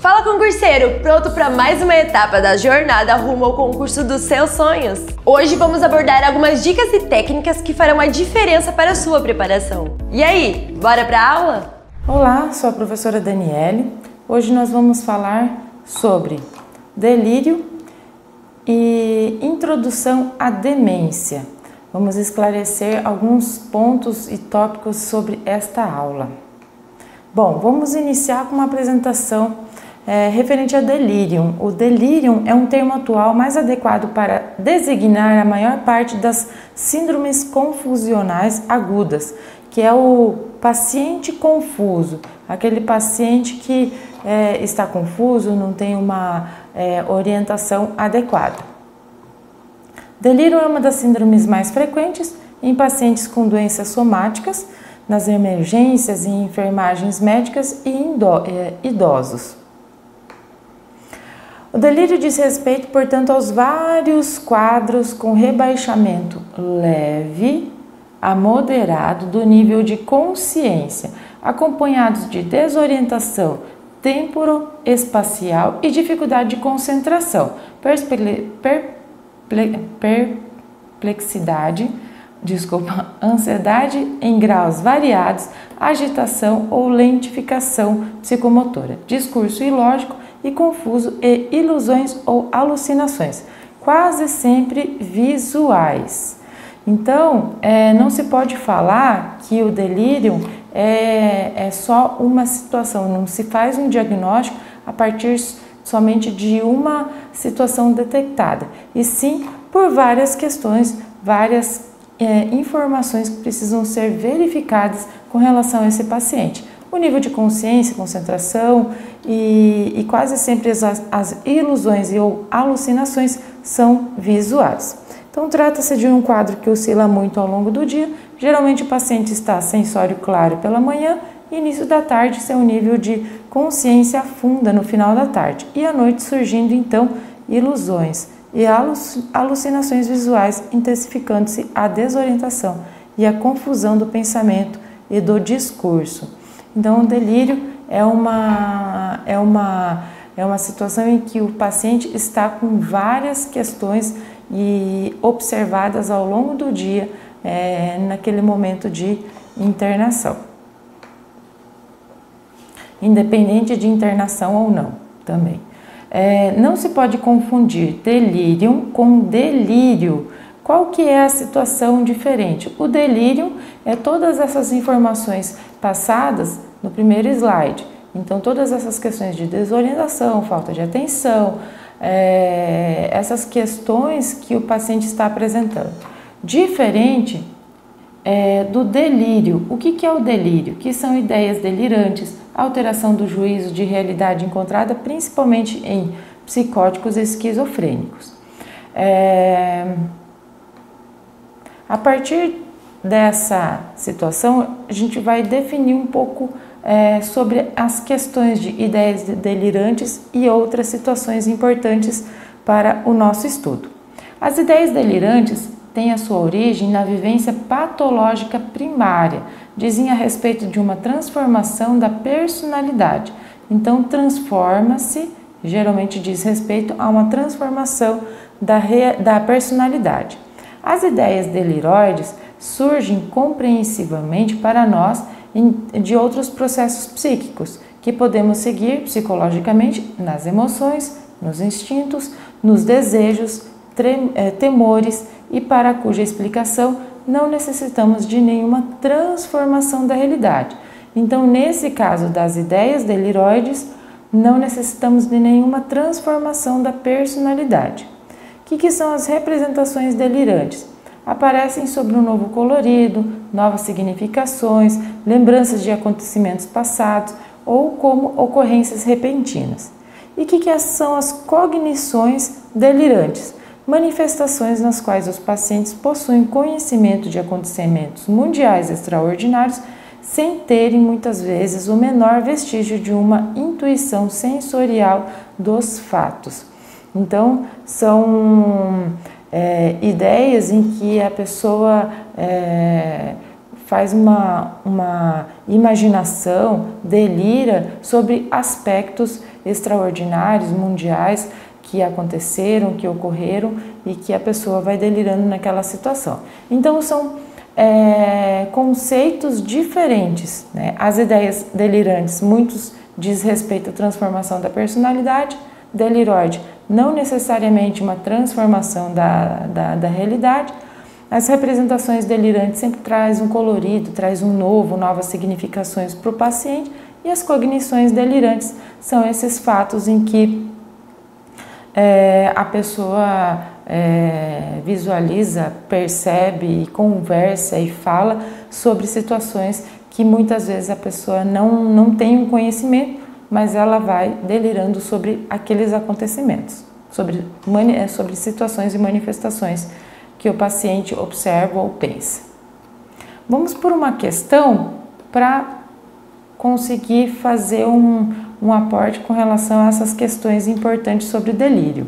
Fala, concurseiro! Pronto para mais uma etapa da jornada rumo ao concurso dos seus sonhos? Hoje vamos abordar algumas dicas e técnicas que farão a diferença para a sua preparação. E aí, bora para a aula? Olá, sou a professora Daniele. Hoje nós vamos falar sobre delírio e introdução à demência. Vamos esclarecer alguns pontos e tópicos sobre esta aula. Bom, vamos iniciar com uma apresentação referente a delírio. O delírio é um termo atual mais adequado para designar a maior parte das síndromes confusionais agudas, que é o paciente confuso, aquele paciente que está confuso, não tem uma orientação adequada. Delírio é uma das síndromes mais frequentes em pacientes com doenças somáticas, nas emergências e enfermagens médicas e idosos. O delírio diz respeito, portanto, aos vários quadros com rebaixamento leve a moderado do nível de consciência, acompanhados de desorientação temporoespacial e dificuldade de concentração, ansiedade em graus variados, agitação ou lentificação psicomotora, discurso ilógico e confuso e ilusões ou alucinações, quase sempre visuais. Então, não se pode falar que o delírio é só uma situação, não se faz um diagnóstico a partir somente de uma situação detectada, e sim por várias questões, várias informações que precisam ser verificadas com relação a esse paciente. O nível de consciência, concentração e quase sempre as ilusões ou alucinações são visuais. Então, trata-se de um quadro que oscila muito ao longo do dia. Geralmente o paciente está sensório claro pela manhã e início da tarde seu nível de consciência afunda no final da tarde e à noite surgindo então ilusões e alucinações visuais, intensificando-se a desorientação e a confusão do pensamento e do discurso. Então, o delírio é uma situação em que o paciente está com várias questões observadas ao longo do dia, naquele momento de internação. Independente de internação ou não, também. Não se pode confundir delírio com delírio. Qual que é a situação diferente? O delírio é todas essas informações passadas no primeiro slide. Então, todas essas questões de desorientação, falta de atenção, essas questões que o paciente está apresentando. Diferente do delírio. O que é o delírio? Que são ideias delirantes, alteração do juízo de realidade encontrada principalmente em psicóticos esquizofrênicos. A partir dessa situação, a gente vai definir um pouco sobre as questões de ideias delirantes e outras situações importantes para o nosso estudo. As ideias delirantes têm a sua origem na vivência patológica primária, dizem a respeito de uma transformação da personalidade. Então, transforma-se, geralmente diz respeito a uma transformação da personalidade. As ideias deliroides surgem compreensivelmente para nós de outros processos psíquicos que podemos seguir psicologicamente nas emoções, nos instintos, nos desejos, temores e para cuja explicação não necessitamos de nenhuma transformação da realidade. Então, nesse caso das ideias deliroides, não necessitamos de nenhuma transformação da personalidade. O que são as representações delirantes? Aparecem sobre um novo colorido, novas significações, lembranças de acontecimentos passados ou como ocorrências repentinas. E o que são as cognições delirantes? Manifestações nas quais os pacientes possuem conhecimento de acontecimentos mundiais extraordinários sem terem muitas vezes o menor vestígio de uma intuição sensorial dos fatos. Então, são ideias em que a pessoa faz uma imaginação, delira sobre aspectos extraordinários, mundiais, que aconteceram, que ocorreram e que a pessoa vai delirando naquela situação. Então são conceitos diferentes, né? As ideias delirantes, muitos diz respeito à transformação da personalidade, deliroide não necessariamente uma transformação da realidade. As representações delirantes sempre traz um colorido, traz novas significações para o paciente, e as cognições delirantes são esses fatos em que a pessoa visualiza, percebe, conversa e fala sobre situações que muitas vezes a pessoa não tem um conhecimento, mas ela vai delirando sobre aqueles acontecimentos, sobre situações e manifestações que o paciente observa ou pensa. Vamos por uma questão para conseguir fazer um aporte com relação a essas questões importantes sobre o delírio.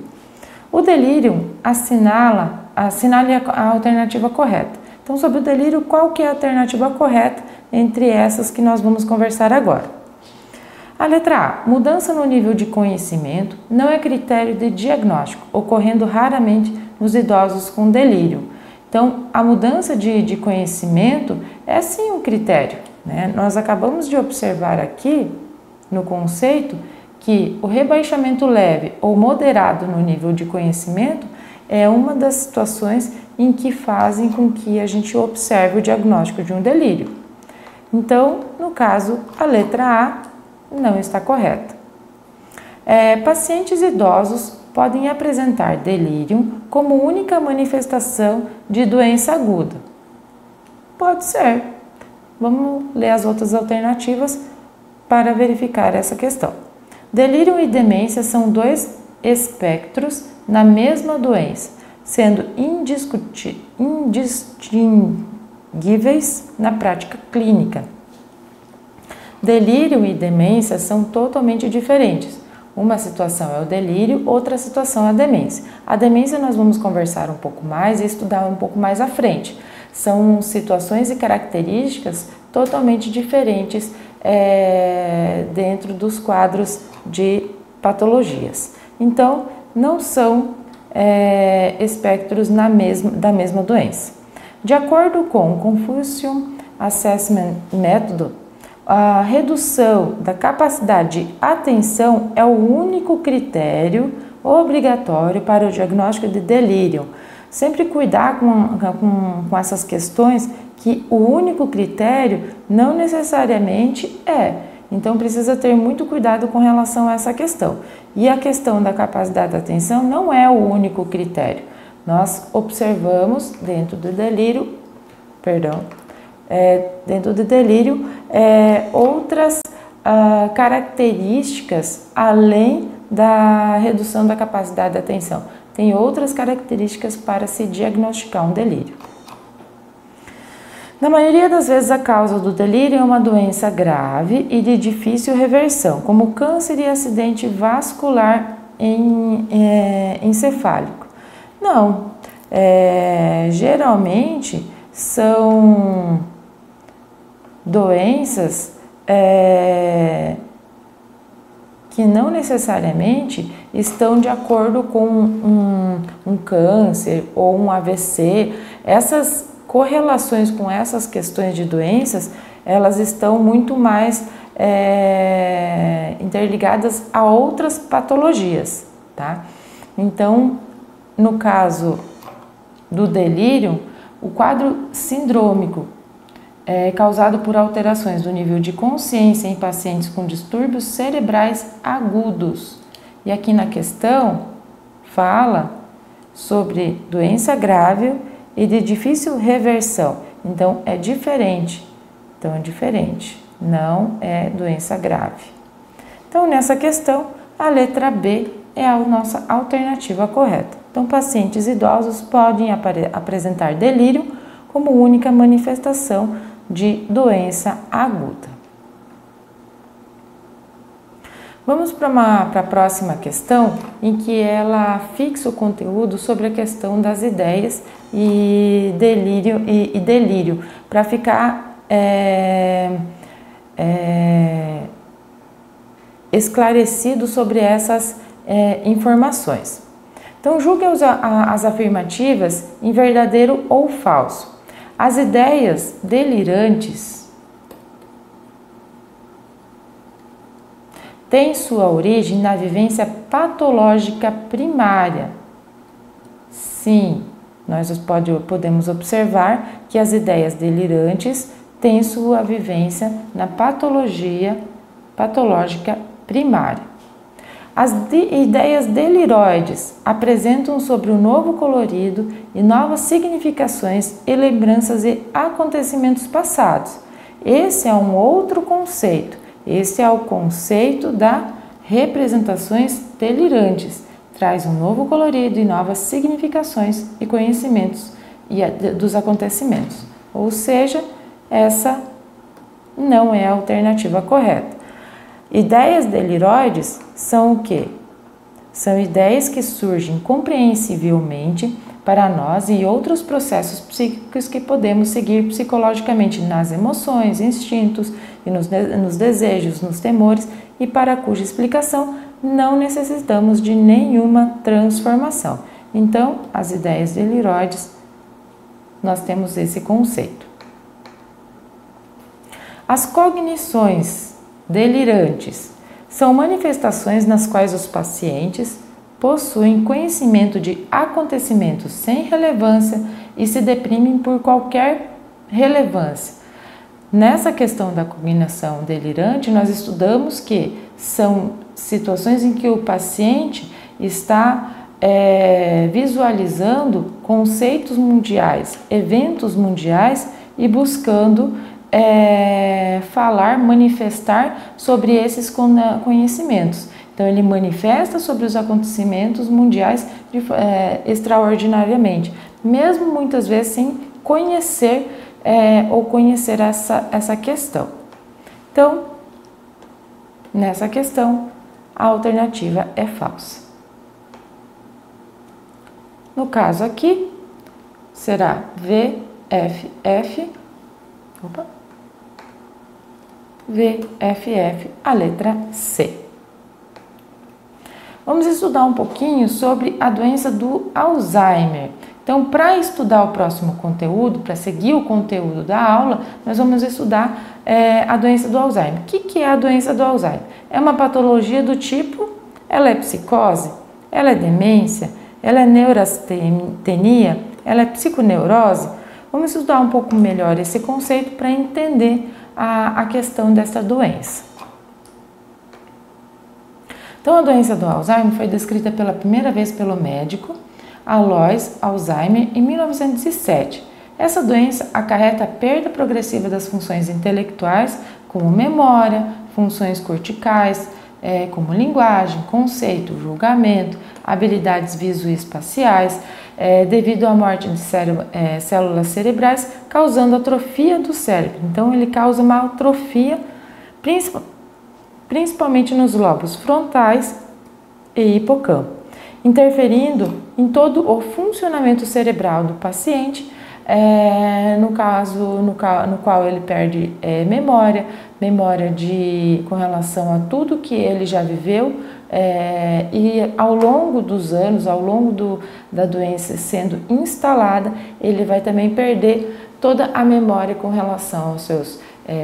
O delírio assinale a alternativa correta. Então, sobre o delírio, qual que é a alternativa correta entre essas que nós vamos conversar agora? A letra A, mudança no nível de conhecimento não é critério de diagnóstico, ocorrendo raramente nos idosos com delírio. Então, a mudança de conhecimento é sim um critério, né? Nós acabamos de observar aqui no conceito que o rebaixamento leve ou moderado no nível de conhecimento é uma das situações em que fazem com que a gente observe o diagnóstico de um delírio. Então, no caso, a letra A não está correta. Pacientes idosos podem apresentar delírio como única manifestação de doença aguda. Pode ser. Vamos ler as outras alternativas para verificar essa questão. Delírio e demência são dois espectros na mesma doença, sendo indistinguíveis na prática clínica. Delírio e demência são totalmente diferentes. Uma situação é o delírio, outra situação é a demência. A demência nós vamos conversar um pouco mais e estudar um pouco mais à frente. São situações e características totalmente diferentes dentro dos quadros de patologias. Então, não são espectros da mesma doença. De acordo com o Confucian Assessment Method, a redução da capacidade de atenção é o único critério obrigatório para o diagnóstico de delírio. Sempre cuidar com essas questões, que o único critério não necessariamente é. Então precisa ter muito cuidado com relação a essa questão. E a questão da capacidade de atenção não é o único critério. Nós observamos dentro do delírio, outras características além da redução da capacidade de atenção. Tem outras características para se diagnosticar um delírio. Na maioria das vezes, a causa do delírio é uma doença grave e de difícil reversão, como câncer e acidente vascular encefálico. Não, geralmente são doenças que não necessariamente estão de acordo com um câncer ou um AVC. Essas correlações com essas questões de doenças, elas estão muito mais interligadas a outras patologias, tá? Então, no caso do delírio, o quadro sindrômico é causado por alterações do nível de consciência em pacientes com distúrbios cerebrais agudos. E aqui na questão fala sobre doença grave e de difícil reversão. Então é diferente. Não é doença grave. Então nessa questão, a letra B é a nossa alternativa correta. Então pacientes idosos podem apresentar delírio como única manifestação de doença aguda. Vamos para a próxima questão, em que ela fixa o conteúdo sobre a questão das ideias e delírio, para ficar esclarecido sobre essas informações. Então, julgue as afirmativas em verdadeiro ou falso. As ideias delirantes têm sua origem na vivência patológica primária. Sim, nós podemos observar que as ideias delirantes têm sua vivência na patológica primária. As ideias deliroides apresentam sobre o novo colorido e novas significações e lembranças e acontecimentos passados. Esse é um outro conceito. Esse é o conceito das representações delirantes. Traz um novo colorido e novas significações e conhecimentos dos acontecimentos. Ou seja, essa não é a alternativa correta. Ideias deliroides são o quê? São ideias que surgem compreensivelmente para nós e outros processos psíquicos que podemos seguir psicologicamente nas emoções, instintos e nos desejos, nos temores e para cuja explicação não necessitamos de nenhuma transformação. Então, as ideias deliroides, nós temos esse conceito. As cognições delirantes são manifestações nas quais os pacientes possuem conhecimento de acontecimentos sem relevância e se deprimem por qualquer relevância. Nessa questão da cognição delirante, nós estudamos que são situações em que o paciente está visualizando conceitos mundiais, eventos mundiais e buscando falar, manifestar sobre esses conhecimentos. Então, ele manifesta sobre os acontecimentos mundiais extraordinariamente, mesmo muitas vezes sem conhecer ou conhecer essa questão. Então, nessa questão, a alternativa é falsa. No caso aqui, será VFF, a letra C. Vamos estudar um pouquinho sobre a doença do Alzheimer. Então, para estudar o próximo conteúdo, para seguir o conteúdo da aula, nós vamos estudar a doença do Alzheimer. O que é a doença do Alzheimer? É uma patologia do tipo, ela é psicose, ela é demência, ela é neurastenia, ela é psiconeurose. Vamos estudar um pouco melhor esse conceito para entender a questão dessa doença. Então, a doença do Alzheimer foi descrita pela primeira vez pelo médico Alois Alzheimer em 1907. Essa doença acarreta a perda progressiva das funções intelectuais, como memória, funções corticais, como linguagem, conceito, julgamento, habilidades visoespaciais, devido à morte de células cerebrais, causando atrofia do cérebro. Então, ele causa uma atrofia, principalmente nos lobos frontais e hipocampo, interferindo em todo o funcionamento cerebral do paciente, no qual ele perde memória com relação a tudo que ele já viveu, e ao longo dos anos, ao longo da doença sendo instalada, ele vai também perder toda a memória com relação aos seus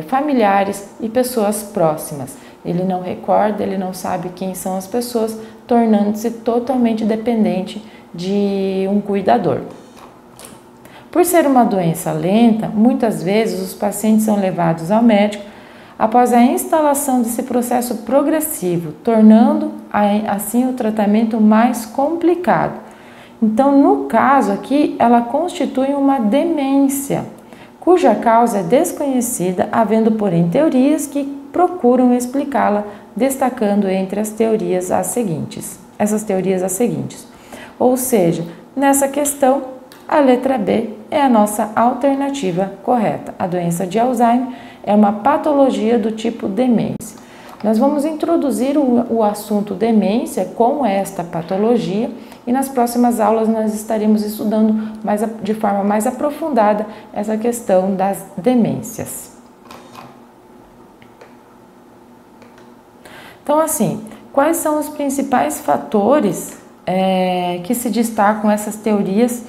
familiares e pessoas próximas. Ele não recorda, ele não sabe quem são as pessoas, tornando-se totalmente dependente de um cuidador. Por ser uma doença lenta, muitas vezes os pacientes são levados ao médico após a instalação desse processo progressivo, tornando assim o tratamento mais complicado. Então, no caso aqui, ela constitui uma demência, cuja causa é desconhecida, havendo, porém, teorias que procuram explicá-la, destacando entre essas teorias as seguintes. Ou seja, nessa questão, a letra B é a nossa alternativa correta. A doença de Alzheimer é uma patologia do tipo demência. Nós vamos introduzir o assunto demência com esta patologia e nas próximas aulas nós estaremos estudando de forma mais aprofundada essa questão das demências. Então, Então, assim, quais são os principais fatores que se destacam essas teorias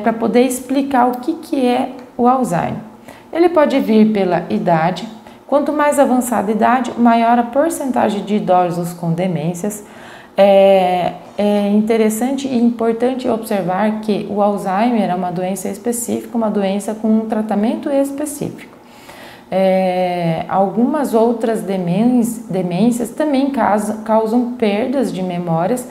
para poder explicar o que é o Alzheimer? Ele pode vir pela idade. Quanto mais avançada a idade, maior a porcentagem de idosos com demências. É interessante e importante observar que o Alzheimer é uma doença específica, uma doença com um tratamento específico. Algumas outras demências também causam perdas de memórias,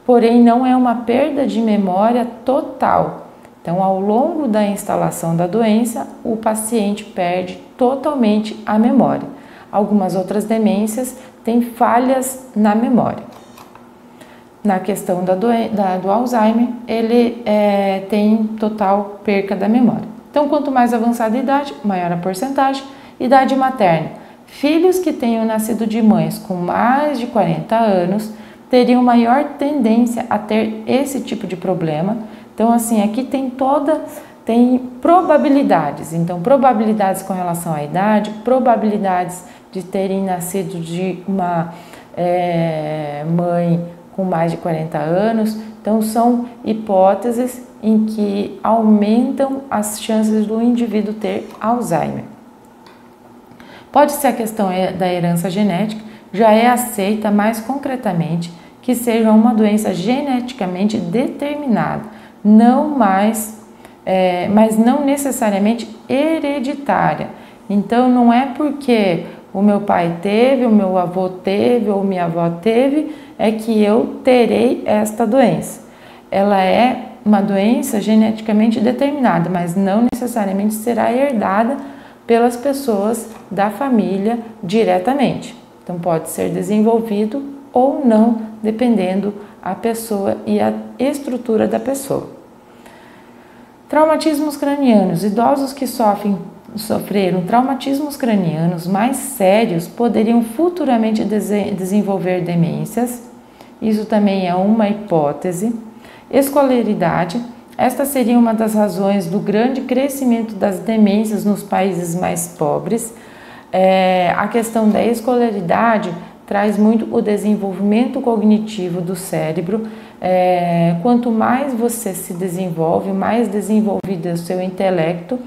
porém não é uma perda de memória total. Então, ao longo da instalação da doença, o paciente perde totalmente a memória. Algumas outras demências têm falhas na memória. Na questão do Alzheimer, ele tem total perca da memória. Então, quanto mais avançada a idade, maior a porcentagem. Idade materna. Filhos que tenham nascido de mães com mais de 40 anos teriam maior tendência a ter esse tipo de problema. Então, assim, aqui tem probabilidades. Então, probabilidades com relação à idade, probabilidades de terem nascido de uma mãe com mais de 40 anos. Então, são hipóteses em que aumentam as chances do indivíduo ter Alzheimer. Pode ser a questão da herança genética, já é aceita mais concretamente que seja uma doença geneticamente determinada, mas não necessariamente hereditária. Então, não é porque o meu pai teve, o meu avô teve ou minha avó teve, é que eu terei esta doença. Ela é uma doença geneticamente determinada, mas não necessariamente será herdada pelas pessoas da família diretamente. Então, pode ser desenvolvido ou não, dependendo a pessoa e a estrutura da pessoa. Traumatismos cranianos. Idosos que sofreram traumatismos cranianos mais sérios poderiam futuramente desenvolver demências. Isso também é uma hipótese. Escolaridade. Esta seria uma das razões do grande crescimento das demências nos países mais pobres. A questão da escolaridade traz muito o desenvolvimento cognitivo do cérebro. Quanto mais você se desenvolve, mais desenvolvido é o seu intelecto,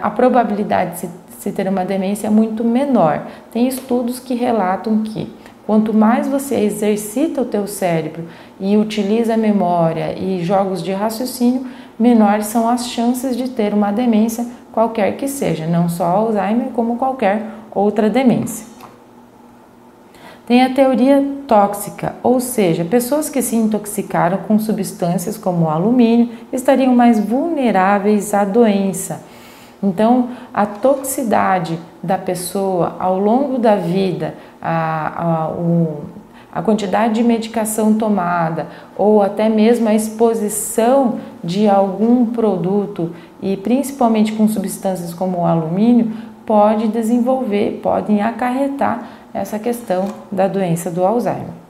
a probabilidade de se ter uma demência é muito menor. Tem estudos que relatam que quanto mais você exercita o teu cérebro e utiliza a memória e jogos de raciocínio, menores são as chances de ter uma demência, qualquer que seja, não só Alzheimer, como qualquer outra demência. Tem a teoria tóxica, ou seja, pessoas que se intoxicaram com substâncias como o alumínio estariam mais vulneráveis à doença. Então, a toxicidade da pessoa ao longo da vida, a quantidade de medicação tomada ou até mesmo a exposição de algum produto e principalmente com substâncias como o alumínio podem acarretar essa questão da doença do Alzheimer.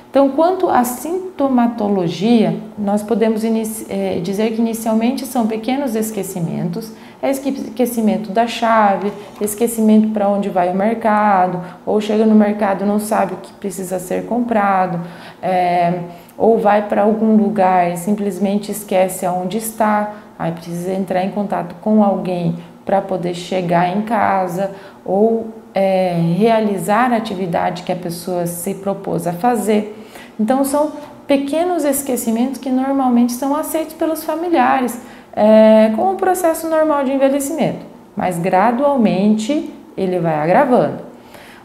Então, quanto à sintomatologia, nós podemos dizer que inicialmente são pequenos esquecimentos, esquecimento da chave, esquecimento para onde vai o mercado, ou chega no mercado e não sabe o que precisa ser comprado, ou vai para algum lugar e simplesmente esquece aonde está, aí precisa entrar em contato com alguém para poder chegar em casa, ou realizar a atividade que a pessoa se propôs a fazer. Então, são pequenos esquecimentos que normalmente são aceitos pelos familiares, como um processo normal de envelhecimento, mas gradualmente ele vai agravando.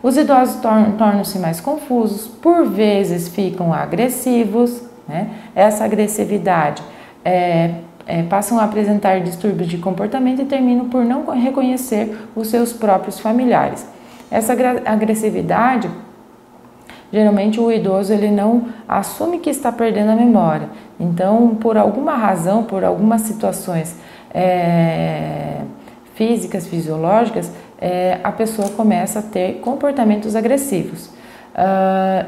Os idosos tornam-se mais confusos, por vezes ficam agressivos, né? Essa agressividade passam a apresentar distúrbios de comportamento e terminam por não reconhecer os seus próprios familiares. Essa agressividade, geralmente o idoso ele não assume que está perdendo a memória. Então, por alguma razão, por algumas situações físicas, fisiológicas, a pessoa começa a ter comportamentos agressivos.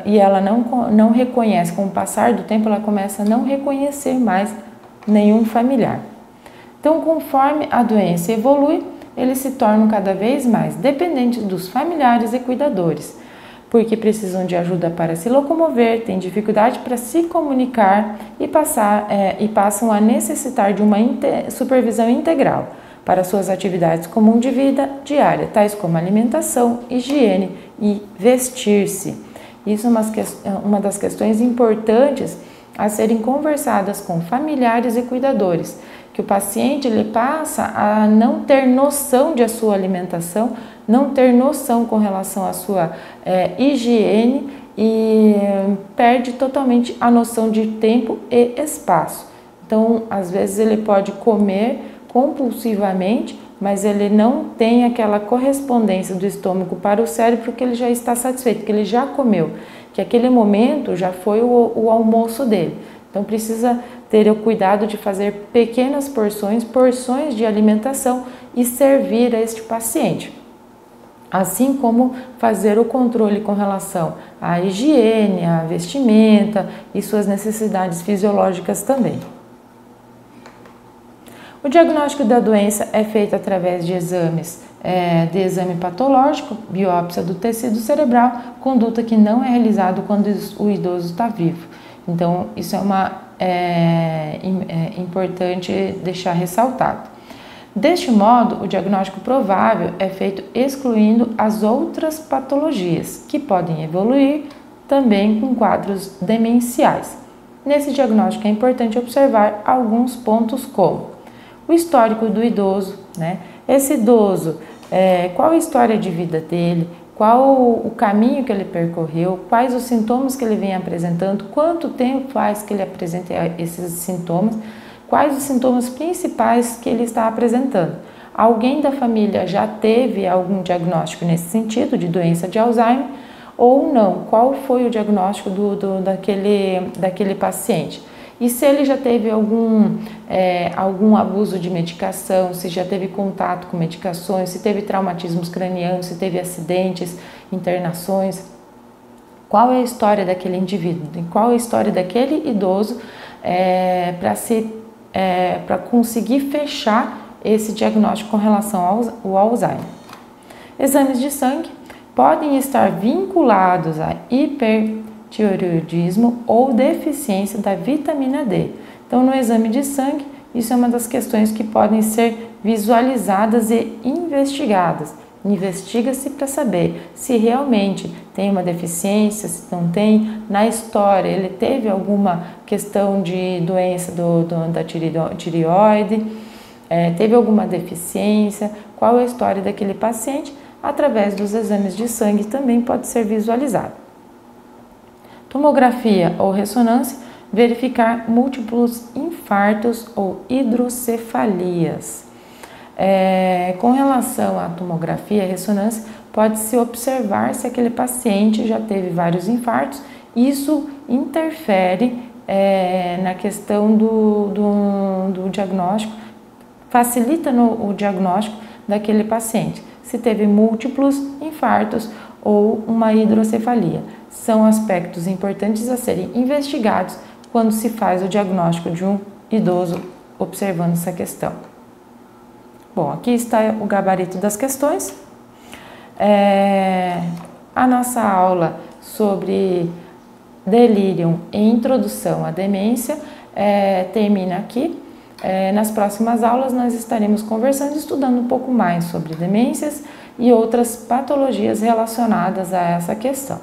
E ela não reconhece, com o passar do tempo, ela começa a não reconhecer mais nenhum familiar. Então, conforme a doença evolui, eles se tornam cada vez mais dependentes dos familiares e cuidadores. porque precisam de ajuda para se locomover, têm dificuldade para se comunicar e passam a necessitar de uma supervisão integral para suas atividades comuns de vida diária, tais como alimentação, higiene e vestir-se. Isso é uma das questões importantes a serem conversadas com familiares e cuidadores, que o paciente ele passa a não ter noção de sua alimentação, não ter noção com relação à sua higiene e perde totalmente a noção de tempo e espaço. Então, às vezes ele pode comer compulsivamente, mas ele não tem aquela correspondência do estômago para o cérebro que ele já está satisfeito, que ele já comeu, que aquele momento já foi o almoço dele. Então precisa ter o cuidado de fazer pequenas porções de alimentação e servir a este paciente. Assim como fazer o controle com relação à higiene, à vestimenta e suas necessidades fisiológicas também. O diagnóstico da doença é feito através de exames de exame patológico, biópsia do tecido cerebral, conduta que não é realizado quando o idoso está vivo. Então, isso é importante deixar ressaltado. Deste modo, o diagnóstico provável é feito excluindo as outras patologias, que podem evoluir também com quadros demenciais. Nesse diagnóstico é importante observar alguns pontos como o histórico do idoso, né? Esse idoso, qual a história de vida dele, qual o caminho que ele percorreu, quais os sintomas que ele vem apresentando, quanto tempo faz que ele apresenta esses sintomas, quais os sintomas principais que ele está apresentando. Alguém da família já teve algum diagnóstico nesse sentido, de doença de Alzheimer, ou não? Qual foi o diagnóstico daquele paciente? E se ele já teve algum abuso de medicação, se já teve contato com medicações, se teve traumatismos cranianos, se teve acidentes, internações, qual é a história daquele indivíduo, qual é a história daquele idoso para conseguir fechar esse diagnóstico com relação ao Alzheimer. Exames de sangue podem estar vinculados a hipertireoidismo ou deficiência da vitamina D. Então, no exame de sangue, isso é uma das questões que podem ser visualizadas e investigadas. Investiga-se para saber se realmente tem uma deficiência, se não tem. Na história, ele teve alguma questão de doença da tireoide, teve alguma deficiência, qual é a história daquele paciente? Através dos exames de sangue também pode ser visualizado. Tomografia ou ressonância, verificar múltiplos infartos ou hidrocefalias. Com relação à tomografia e ressonância, pode-se observar se aquele paciente já teve vários infartos. Isso interfere na questão do diagnóstico, facilita o diagnóstico daquele paciente. Se teve múltiplos infartos ou uma hidrocefalia. São aspectos importantes a serem investigados quando se faz o diagnóstico de um idoso observando essa questão. Bom, aqui está o gabarito das questões. A nossa aula sobre delírio e introdução à demência termina aqui. Nas próximas aulas nós estaremos conversando e estudando um pouco mais sobre demências e outras patologias relacionadas a essa questão,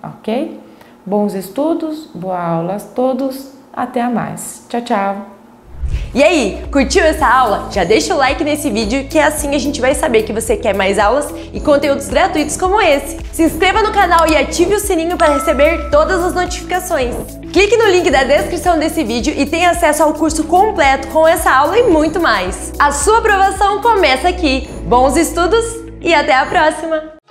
ok? Bons estudos, boa aula a todos, até mais. Tchau, tchau! E aí, curtiu essa aula? Já deixa o like nesse vídeo que assim a gente vai saber que você quer mais aulas e conteúdos gratuitos como esse. Se inscreva no canal e ative o sininho para receber todas as notificações. Clique no link da descrição desse vídeo e tenha acesso ao curso completo com essa aula e muito mais. A sua aprovação começa aqui. Bons estudos e até a próxima!